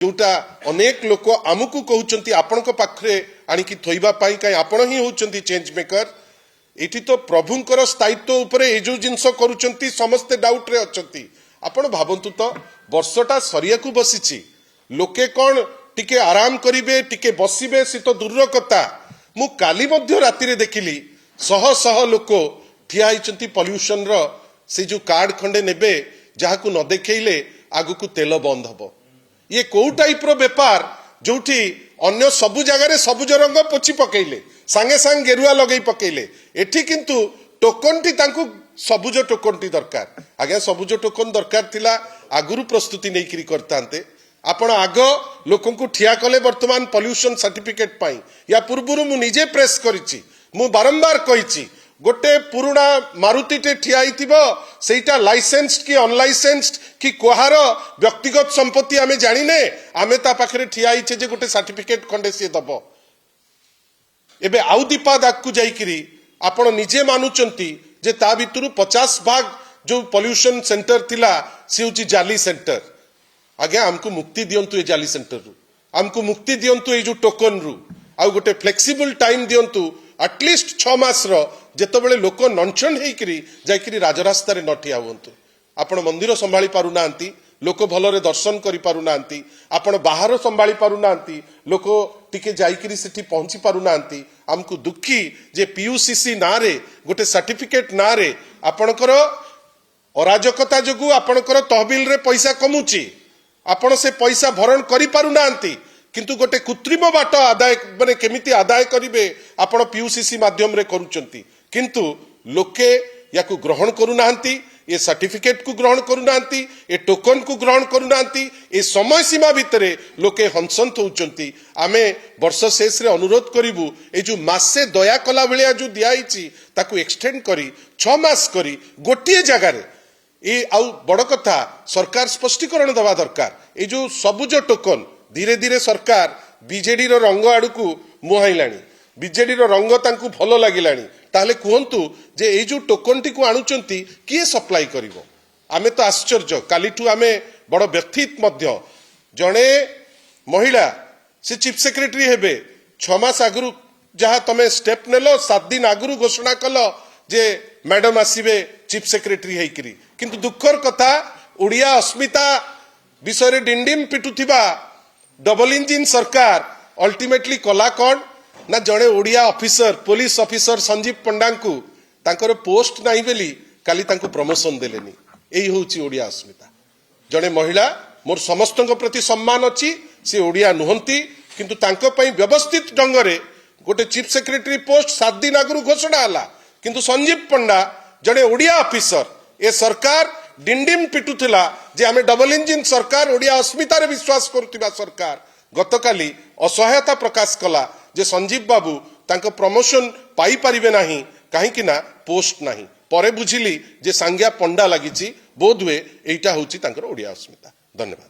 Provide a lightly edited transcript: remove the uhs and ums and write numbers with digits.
जोटा अनेक लोक आमको कहते आपण पाखे आणिकी थोइबा पाई कहीं आपण ही होउचंती चेंज मेकर एठी तो प्रभुंकर स्थायित्व उपरे ए जो जिनस करूचंती समस्ते डाउट रे अछंती आपण भाबंतु तो वर्षटा सरिया को बसिची लोके कोन टिके आराम करिवे टिके बसिबे से तो दूर कथा मु काली मध्य राति रे देखिली शह शह लोक ठिया हिचंती पॉल्यूशन रो से जो कार्ड खंडे नेबे जहाकू न देखैले आगु को तेल बंद हबो ये कौ टाइप रो व्यापार जोठी अन्य सबु जगह सबुज रंग पोछि पकेले सांगे सांगे गेरुआ लगई पकेले एठी किंतु टोकन टी तांकु सबुज टोकन टी दरकार आगे सबुज टोकन दरकार थिला आगुरु प्रस्तुति नै करी करतांते आपण आग लोकन को ठिया कले वर्तमान पॉल्यूशन सर्टिफिकेट पाई या पूर्वरु मु निजे प्रेस करिछि मु बारंबार कहिछि गोटे पुराना मारुति टे ठिया सेटा लाइसेंस्ड कि अनलाइसेंस्ड कि कोहार व्यक्तिगत संपत्ति आमे जानिने आमे ता पाखरे ठिया जे गोटे सर्टिफिकेट खंडे से दबो एबे आउ दीपा दाकू जाइकिरी आपण निजे मानुचंती जे ता भितरु 50 भाग जो पॉल्यूशन सेंटर थिला से होची जाली सेंटर आगे हमको मुक्ति दियंतु ए जाली सेंटर रु हमको मुक्ति दियंतु ए जो टोकन रु आउ गोटे फ्लेक्सिबल टाइम दियंतु एटलिस्ट 6 मास रो जेतबेले लोक नंचन हेकरी जाइकरी राजरास्ता रे नठिया हुंतु आपण मंदिर संभाली पारु नांती लोक भलरे दर्शन करि पारु नांती आपण बाहर संभाली पारु नांती लोक टिके जाइकरी सेठी पहुंची पारु नांती हमकु दुखी जे पीयूसीसी नारे गोटे सर्टिफिकेट नारे आपणकर अराजकता जगु आपणकर तहबिल रे पैसा कमुची आपण से पैसा भरण करि पारु नांती किंतु गोटे कृत्रिम बाट आदाय माने केमिति आदाय करिवे आपण पीयूसीसी माध्यम रे करूचंती किंतु लोके याकु ग्रहण करू नांती ये सर्टिफिकेट को ग्रहण करू नांती ए टोकन को ग्रहण करू नांती ए समय सीमा भितरे लोके हंसंत होउचंती आमे वर्ष शेष रे अनुरोध करिवु ए जो मासे दया कला बेलिया जो दियाइची ताकू एक्सटेंड करी 6 मास करी गोटिए जगह रे ए आउ बड़ कथा सरकार स्पष्टीकरण दवा दरकार ए जो सबुज टोकन धीरे धीरे सरकार बीजेडी रो रंग आड़ू को मुहाइलाणी बीजेडी रो रंग तांकू भलो लागिलाणी ताहले कहंतु जे ए जो टोकन टी को आनुचंती किए सप्लाई करिवो आमे तो आश्चर्य कालीठू आमे बड़ व्यक्तित मध्य जणे महिला से चीफ सेक्रेटरी हेबे 6 मास आगुरु जहा तमे स्टेप नेलो 7 दिन आगुरु घोषणा कलो जे मैडम आसीबे चीफ सेक्रेटरी हेकरी किंतु दुखर कथा ओडिया अस्मिता विषय रे डिंडिम पिटुथिबा डबल इंजिन सरकार अल्टीमेटली कला कौन ना जड़े Odia officer police officer Sanjeev Panda को तांकर पोस्ट नहीं बेली काली तांको प्रमोशन देलेनी एही होची ओडिया अस्मिता जड़े महिला मोर समस्त प्रति सम्मान अच्छी से ओडिया नुहंती किंतु तांको पई व्यवस्थित ढंगरे गोटे चीफ सेक्रेटरी पोस्ट 7 दिन आगु घोषणा हला किंतु संजीव पंडा जड़े ओडिया ऑफिसर ए सरकार डिंडिम पिटुथिला जे आमे डबल इंजिन सरकार ओडिया अस्मिता रे विश्वास करुथिबा सरकार गतकाली असहायता प्रकाश कला जे संजीव बाबू तांको प्रमोशन पाई परिबे नाही काहे कि ना पोस्ट नाही परे बुझिली जे सांग्या पंडा लागिची बोधवे एटा होची तांकर ओडिया अस्मिता धन्यवाद।